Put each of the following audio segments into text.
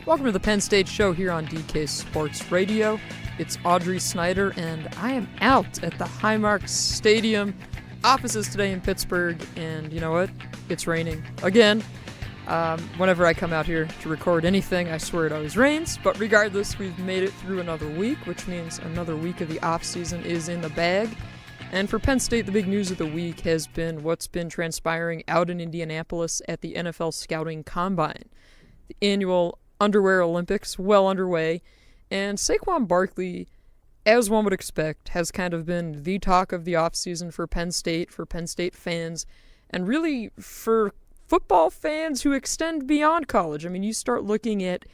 Welcome to the Penn State Show here on DK Sports Radio. It's Audrey Snyder, and I am out at the Highmark Stadium offices today in Pittsburgh, and you know what? It's raining again. Whenever I come out here to record anything, I swear it always rains, but regardless, we've made it through another week, which means another week of the off-season is in the bag. And for Penn State, the big news of the week has been what's been transpiring out in Indianapolis at the NFL Scouting Combine. The annual Underwear Olympics well underway, and Saquon Barkley, as one would expect, has kind of been the talk of the offseason for Penn State fans, and really for football fans who extend beyond college. I mean, you start looking at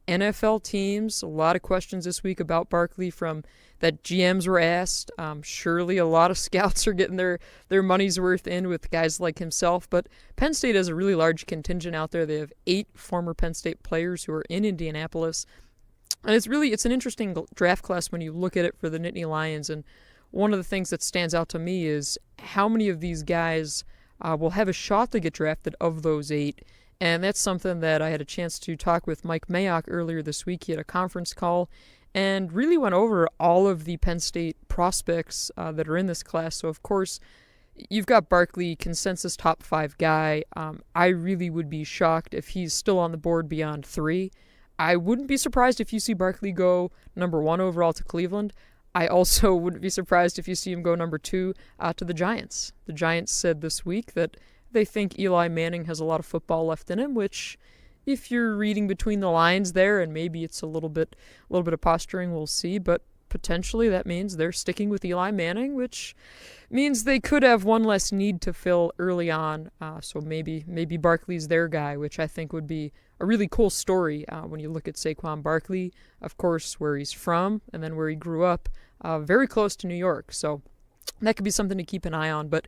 NFL teams, a lot of questions this week about Barkley from that GMs were asked. Surely a lot of scouts are getting their money's worth in with guys like himself, but Penn State has a really large contingent out there. They have 8 former Penn State players who are in Indianapolis, and it's an interesting draft class when you look at it for the Nittany Lions, and one of the things that stands out to me is how many of these guys will have a shot to get drafted of those 8. And that's something that I had a chance to talk with Mike Mayock earlier this week. He had a conference call and really went over all of the Penn State prospects that are in this class. So, of course, you've got Barkley, consensus top 5 guy. I really would be shocked if he's still on the board beyond 3. I wouldn't be surprised if you see Barkley go number 1 overall to Cleveland. I also wouldn't be surprised if you see him go number 2 to the Giants. The Giants said this week that they think Eli Manning has a lot of football left in him, which, if you're reading between the lines there, and maybe it's a little bit of posturing, we'll see, but potentially that means they're sticking with Eli Manning, which means they could have one less need to fill early on. So maybe Barkley's their guy, which I think would be a really cool story when you look at Saquon Barkley, of course, where he's from and then where he grew up, very close to New York. So that could be something to keep an eye on. But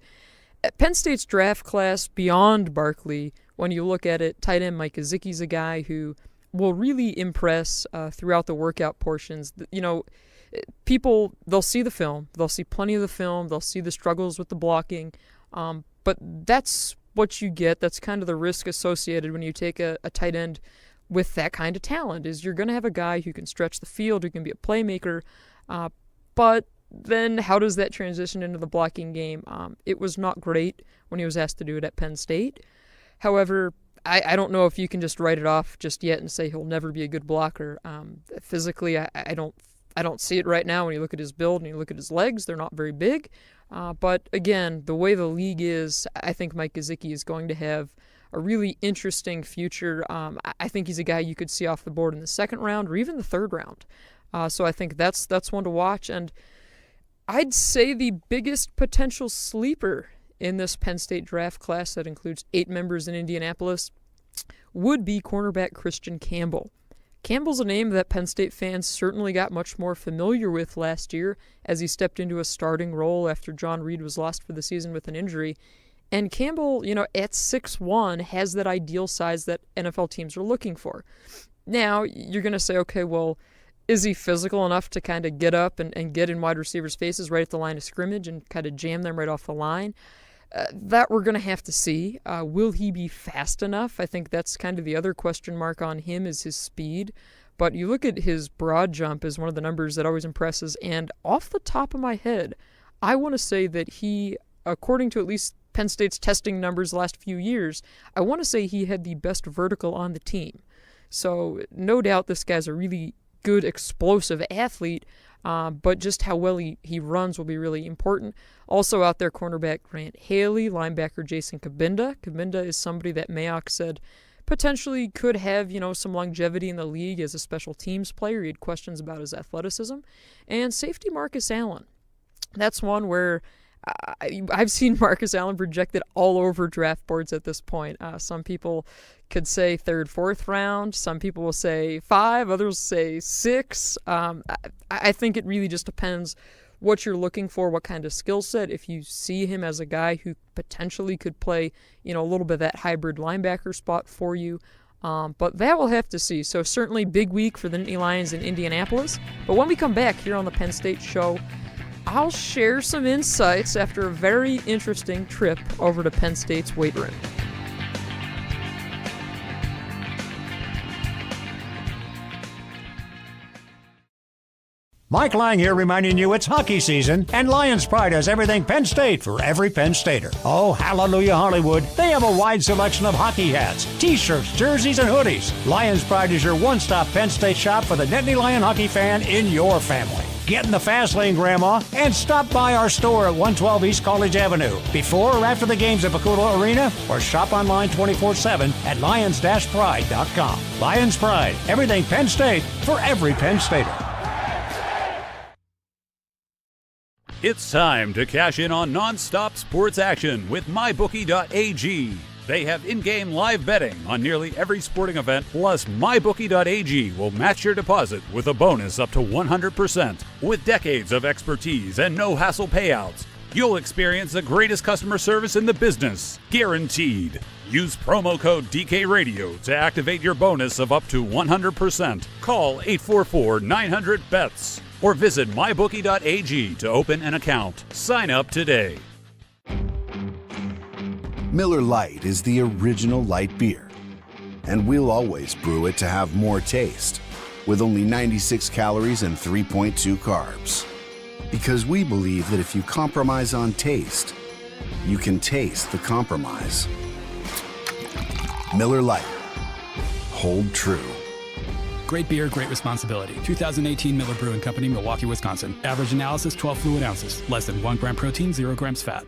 Penn State's draft class beyond Barkley, when you look at it, tight end Mike Gesicki's a guy who will really impress throughout the workout portions. You know, people, they'll see the film. They'll see plenty of the film. They'll see the struggles with the blocking. But that's what you get. That's kind of the risk associated when you take a tight end with that kind of talent, is you're going to have a guy who can stretch the field, who can be a playmaker, but then how does that transition into the blocking game? It was not great when he was asked to do it at Penn State. However, I don't know if you can just write it off just yet and say he'll never be a good blocker. Physically, I don't see it right now. When you look at his build and you look at his legs, they're not very big. But again, the way the league is, I think Mike Gesicki is going to have a really interesting future. I think he's a guy you could see off the board in the 2nd round or even the 3rd round. So I think that's one to watch. And I'd say the biggest potential sleeper in this Penn State draft class that includes 8 members in Indianapolis would be cornerback Christian Campbell. Campbell's a name that Penn State fans certainly got much more familiar with last year as he stepped into a starting role after John Reed was lost for the season with an injury. And Campbell, at 6'1", has that ideal size that NFL teams are looking for. Now, you're going to say, okay, well, is he physical enough to kind of get up and get in wide receivers' faces right at the line of scrimmage and kind of jam them right off the line? That we're going to have to see. Will he be fast enough? I think that's kind of the other question mark on him, is his speed. But you look at his broad jump as one of the numbers that always impresses, and off the top of my head, I want to say that he, according to at least Penn State's testing numbers the last few years, I want to say he had the best vertical on the team. So no doubt this guy's a really good explosive athlete, but just how well he runs will be really important. Also out there, cornerback Grant Haley, linebacker Jason Cabinda. Cabinda is somebody that Mayock said potentially could have, some longevity in the league as a special teams player. He had questions about his athleticism. And safety Marcus Allen. That's one where I've seen Marcus Allen projected all over draft boards at this point. Some people could say 3rd, 4th round. Some people will say 5. Others say 6. I think it really just depends what you're looking for, what kind of skill set. If you see him as a guy who potentially could play, a little bit of that hybrid linebacker spot for you. But that we'll have to see. So certainly big week for the Nittany Lions in Indianapolis. But when we come back here on the Penn State Show, I'll share some insights after a very interesting trip over to Penn State's weight room. Mike Lang here reminding you it's hockey season, and Lions Pride has everything Penn State for every Penn Stater. Oh, hallelujah, Hollywood. They have a wide selection of hockey hats, t-shirts, jerseys, and hoodies. Lions Pride is your one-stop Penn State shop for the Nittany Lion hockey fan in your family. Get in the fast lane, Grandma, and stop by our store at 112 East College Avenue before or after the games at Pakula Arena, or shop online 24/7 at lions-pride.com. Lions Pride, everything Penn State for every Penn Stater. It's time to cash in on non-stop sports action with MyBookie.ag. They have in-game live betting on nearly every sporting event, plus MyBookie.ag will match your deposit with a bonus up to 100%. With decades of expertise and no-hassle payouts, you'll experience the greatest customer service in the business, guaranteed. Use promo code DKRadio to activate your bonus of up to 100%. Call 844-900-BETS. Or visit mybookie.ag to open an account. Sign up today. Miller Lite is the original light beer, and we'll always brew it to have more taste, with only 96 calories and 3.2 carbs. Because we believe that if you compromise on taste, you can taste the compromise. Miller Lite. Hold true. Great beer, great responsibility. 2018 Miller Brewing Company, Milwaukee, Wisconsin. Average analysis, 12 fluid ounces. Less than 1 gram protein, 0 grams fat.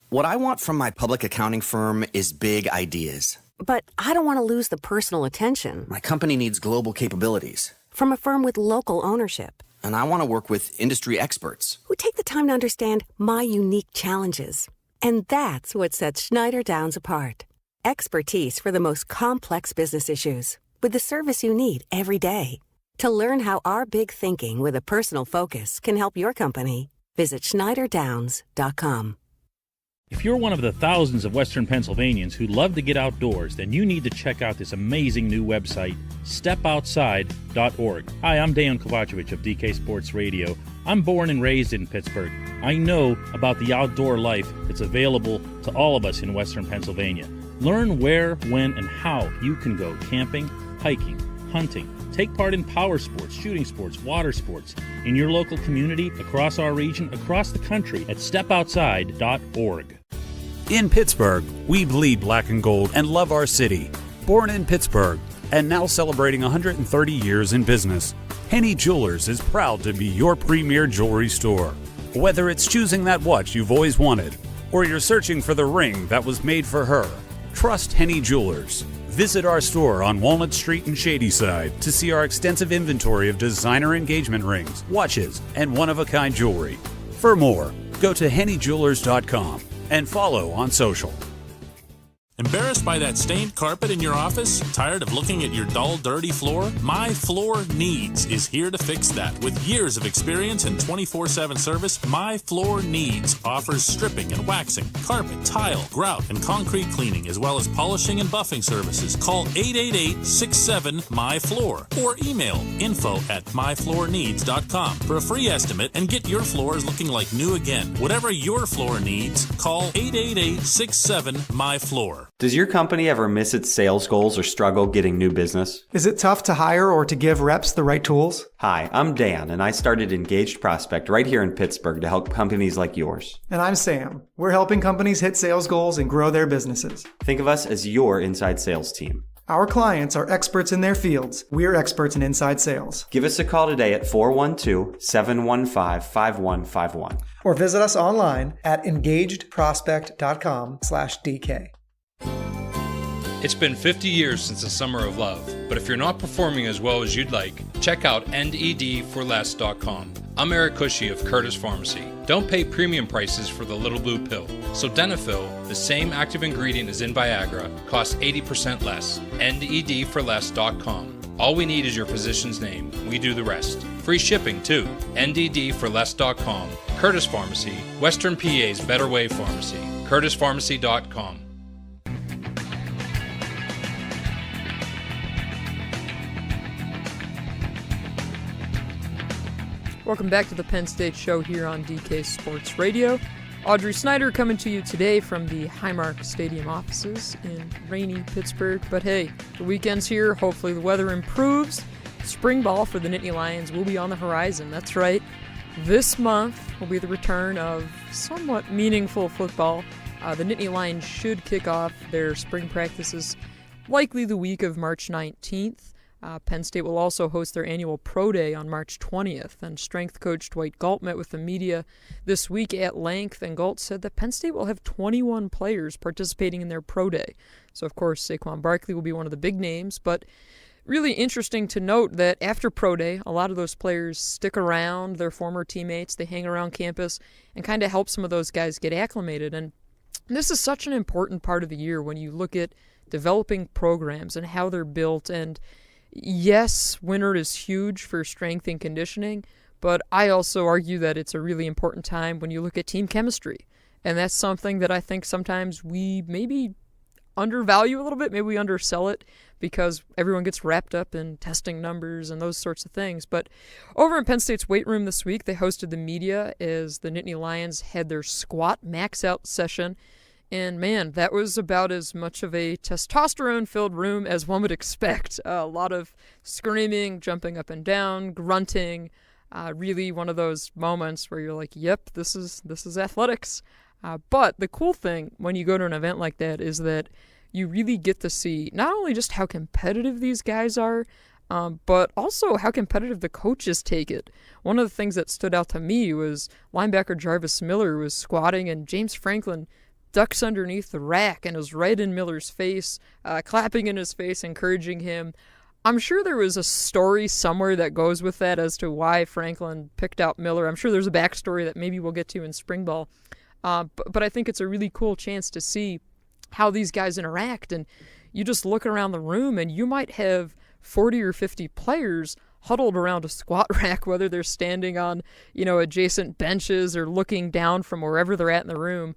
What I want from my public accounting firm is big ideas. But I don't want to lose the personal attention. My company needs global capabilities. From a firm with local ownership. And I want to work with industry experts. Who take the time to understand my unique challenges. And that's what sets Snyder Downs apart. Expertise for the most complex business issues. With the service you need every day. To learn how our big thinking with a personal focus can help your company, visit SnyderDowns.com. If you're one of the thousands of Western Pennsylvanians who love to get outdoors, then you need to check out this amazing new website, stepoutside.org. Hi, I'm Dan Kovacevic of DK Sports Radio. I'm born and raised in Pittsburgh. I know about the outdoor life that's available to all of us in Western Pennsylvania. Learn where, when, and how you can go camping, hiking, hunting, take part in power sports, shooting sports, water sports in your local community, across our region, across the country at stepoutside.org. In Pittsburgh, we bleed black and gold and love our city. Born in Pittsburgh and now celebrating 130 years in business, Henny Jewelers is proud to be your premier jewelry store. Whether it's choosing that watch you've always wanted or you're searching for the ring that was made for her, trust Henny Jewelers. Visit our store on Walnut Street in Shadyside to see our extensive inventory of designer engagement rings, watches, and one-of-a-kind jewelry. For more, go to hennyjewelers.com and follow on social. Embarrassed by that stained carpet in your office? Tired of looking at your dull, dirty floor? My Floor Needs is here to fix that. With years of experience and 24/7 service, My Floor Needs offers stripping and waxing, carpet, tile, grout, and concrete cleaning, as well as polishing and buffing services. Call 888-67-MY-FLOOR or email info@myfloorneeds.com for a free estimate and get your floors looking like new again. Whatever your floor needs, call 888-67-MY-FLOOR. Does your company ever miss its sales goals or struggle getting new business? Is it tough to hire or to give reps the right tools? Hi, I'm Dan, and I started Engaged Prospect right here in Pittsburgh to help companies like yours. And I'm Sam. We're helping companies hit sales goals and grow their businesses. Think of us as your inside sales team. Our clients are experts in their fields. We're experts in inside sales. Give us a call today at 412-715-5151. Or visit us online at engagedprospect.com/DK. It's been 50 years since the Summer of Love, but if you're not performing as well as you'd like, check out NEDforless.com. I'm Eric Cushy of Curtis Pharmacy. Don't pay premium prices for the little blue pill. So Denafil, the same active ingredient as in Viagra, costs 80% less. NEDforless.com. All we need is your physician's name. We do the rest. Free shipping, too. NDDforless.com. Curtis Pharmacy, Western PA's Better Way Pharmacy. CurtisPharmacy.com. Welcome back to the Penn State Show here on DK Sports Radio. Audrey Snyder coming to you today from the Highmark Stadium offices in rainy Pittsburgh. But hey, the weekend's here. Hopefully the weather improves Spring ball for the Nittany Lions will be on the horizon. That's right. This month will be the return of somewhat meaningful football. The Nittany Lions should kick off their spring practices likely the week of March 19th. Penn State will also host their annual Pro Day on March 20th, and strength coach Dwight Galt met with the media this week at length, and Galt said that Penn State will have 21 players participating in their Pro Day. So, of course, Saquon Barkley will be one of the big names, but really interesting to note that after Pro Day, a lot of those players stick around their former teammates, they hang around campus, and kind of help some of those guys get acclimated. And this is such an important part of the year when you look at developing programs and how they're built. And yes, winter is huge for strength and conditioning, but I also argue that it's a really important time when you look at team chemistry. And that's something that I think sometimes we maybe undervalue a little bit. Maybe we undersell it because everyone gets wrapped up in testing numbers and those sorts of things. But over in Penn State's weight room this week, they hosted the media as the Nittany Lions had their squat max out session. And man, that was about as much of a testosterone-filled room as one would expect. A lot of screaming, jumping up and down, grunting. Really one of those moments where you're like, yep, this is athletics. But the cool thing when you go to an event like that is that you really get to see not only just how competitive these guys are, but also how competitive the coaches take it. One of the things that stood out to me was linebacker Jarvis Miller was squatting, and James Franklin ducks underneath the rack and is right in Miller's face, clapping in his face, encouraging him. I'm sure there was a story somewhere that goes with that as to why Franklin picked out Miller. I'm sure there's a backstory that maybe we'll get to in spring ball. But I think it's a really cool chance to see how these guys interact. And you just look around the room and you might have 40 or 50 players huddled around a squat rack, whether they're standing on, adjacent benches or looking down from wherever they're at in the room,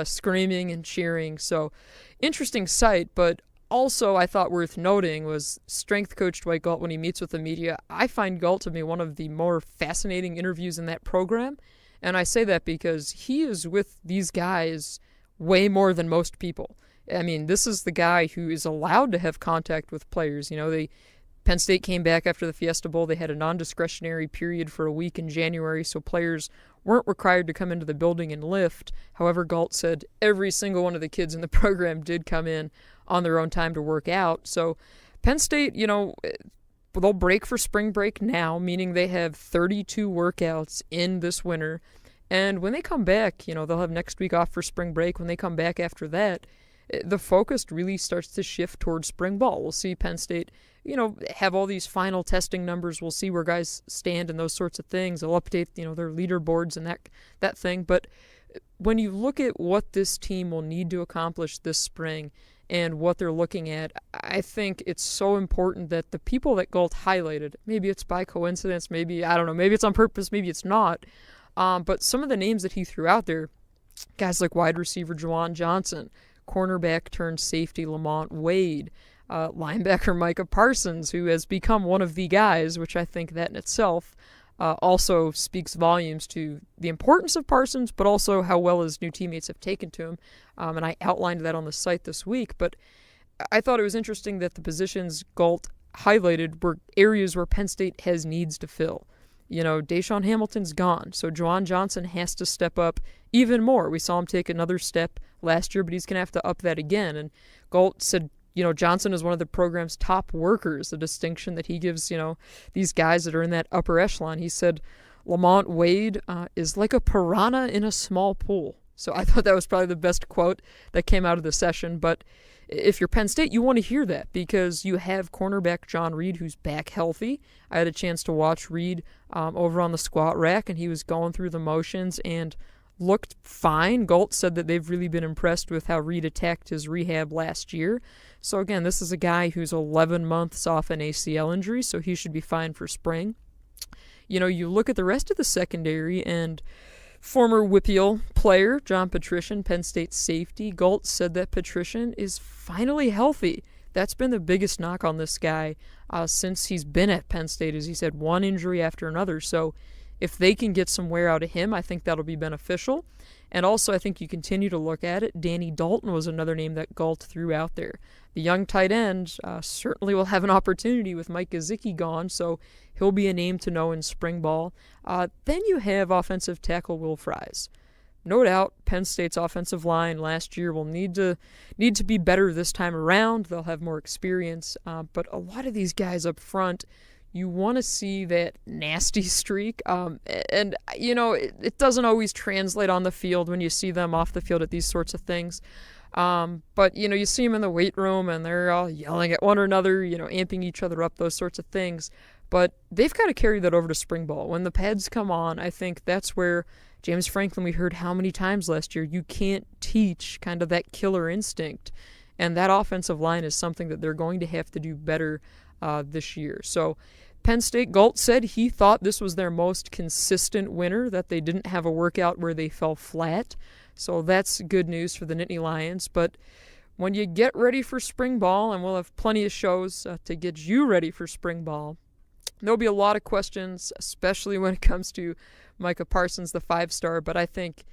screaming and cheering. So interesting sight, but also I thought worth noting was strength coach Dwight Galt when he meets with the media. I find Galt to be one of the more fascinating interviews in that program. And I say that because he is with these guys way more than most people. I mean, this is the guy who is allowed to have contact with players. Penn State came back after the Fiesta Bowl. They had a non-discretionary period for a week in January, so players weren't required to come into the building and lift. However, Galt said every single one of the kids in the program did come in on their own time to work out. So Penn State, they'll break for spring break now, meaning they have 32 workouts in this winter. And when they come back, they'll have next week off for spring break. When they come back after that, the focus really starts to shift towards spring ball. We'll see Penn State, have all these final testing numbers. We'll see where guys stand and those sorts of things. They'll update, their leaderboards and that thing. But when you look at what this team will need to accomplish this spring and what they're looking at, I think it's so important that the people that Galt highlighted, maybe it's by coincidence, maybe, I don't know, maybe it's on purpose, maybe it's not, but some of the names that he threw out there, guys like wide receiver Juwan Johnson, cornerback turned safety Lamont Wade, linebacker Micah Parsons, who has become one of the guys, which I think that in itself also speaks volumes to the importance of Parsons, but also how well his new teammates have taken to him. And I outlined that on the site this week. But I thought it was interesting that the positions Galt highlighted were areas where Penn State has needs to fill. Deshaun Hamilton's gone, so Juwan Johnson has to step up even more. We saw him take another step last year, but he's going to have to up that again. And Galt said, Johnson is one of the program's top workers, a distinction that he gives, these guys that are in that upper echelon. He said, Lamont Wade is like a piranha in a small pool. So I thought that was probably the best quote that came out of the session. But if you're Penn State, you want to hear that because you have cornerback John Reed, who's back healthy. I had a chance to watch Reed over on the squat rack, and he was going through the motions and looked fine. Galt said that they've really been impressed with how Reed attacked his rehab last year. So again, this is a guy who's 11 months off an ACL injury, so he should be fine for spring. You look at the rest of the secondary, and former Whippeal player John Patrician, Penn State safety, Galt said that Patrician is finally healthy. That's been the biggest knock on this guy since he's been at Penn State, as he said, one injury after another. So if they can get some wear out of him, I think that'll be beneficial. And also, I think you continue to look at it. Danny Dalton was another name that Galt threw out there. The young tight end certainly will have an opportunity with Mike Gesicki gone, so he'll be a name to know in spring ball. Then you have offensive tackle Will Fries. No doubt, Penn State's offensive line last year will need to be better this time around. They'll have more experience, but a lot of these guys up front, you want to see that nasty streak. And, you know, it doesn't always translate on the field when you see them off the field at these sorts of things. But, you know, you see them in the weight room and they're all yelling at one another, you know, amping each other up, those sorts of things. But they've got to carry that over to spring ball. When the pads come on, I think that's where James Franklin, we heard how many times last year, you can't teach kind of that killer instinct. And that offensive line is something that they're going to have to do better this year. So Penn State, Galt said he thought this was their most consistent winner, that they didn't have a workout where they fell flat. So that's good news for the Nittany Lions. But when you get ready for spring ball, and we'll have plenty of shows to get you ready for spring ball, there'll be a lot of questions, especially when it comes to Micah Parsons, the 5-star. But I think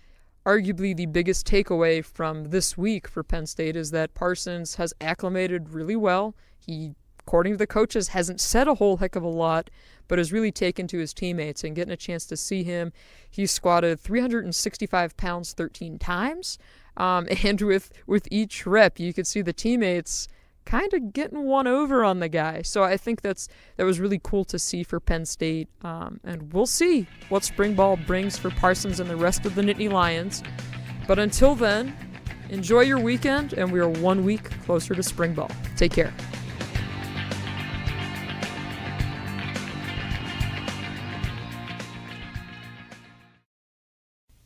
arguably the biggest takeaway from this week for Penn State is that Parsons has acclimated really well. He, according to the coaches, hasn't said a whole heck of a lot, but has really taken to his teammates and getting a chance to see him. He squatted 365 pounds 13 times. And with each rep, you could see the teammates kind of getting one over on the guy. So I think that was really cool to see for Penn State. And we'll see what spring ball brings for Parsons and the rest of the Nittany Lions. But until then, enjoy your weekend, and we are 1 week closer to spring ball. Take care.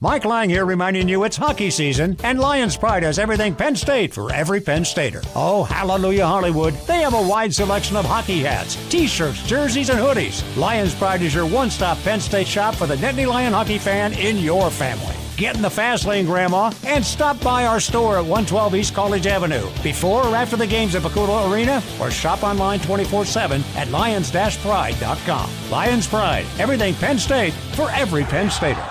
Mike Lang here, reminding you it's hockey season, and Lions Pride has everything Penn State for every Penn Stater. Oh, hallelujah, Hollywood. They have a wide selection of hockey hats, t-shirts, jerseys, and hoodies. Lions Pride is your one-stop Penn State shop for the Nittany Lion hockey fan in your family. Get in the fast lane, Grandma, and stop by our store at 112 East College Avenue before or after the games at Pakula Arena, or shop online 24/7 at lions-pride.com. Lions Pride, everything Penn State for every Penn Stater.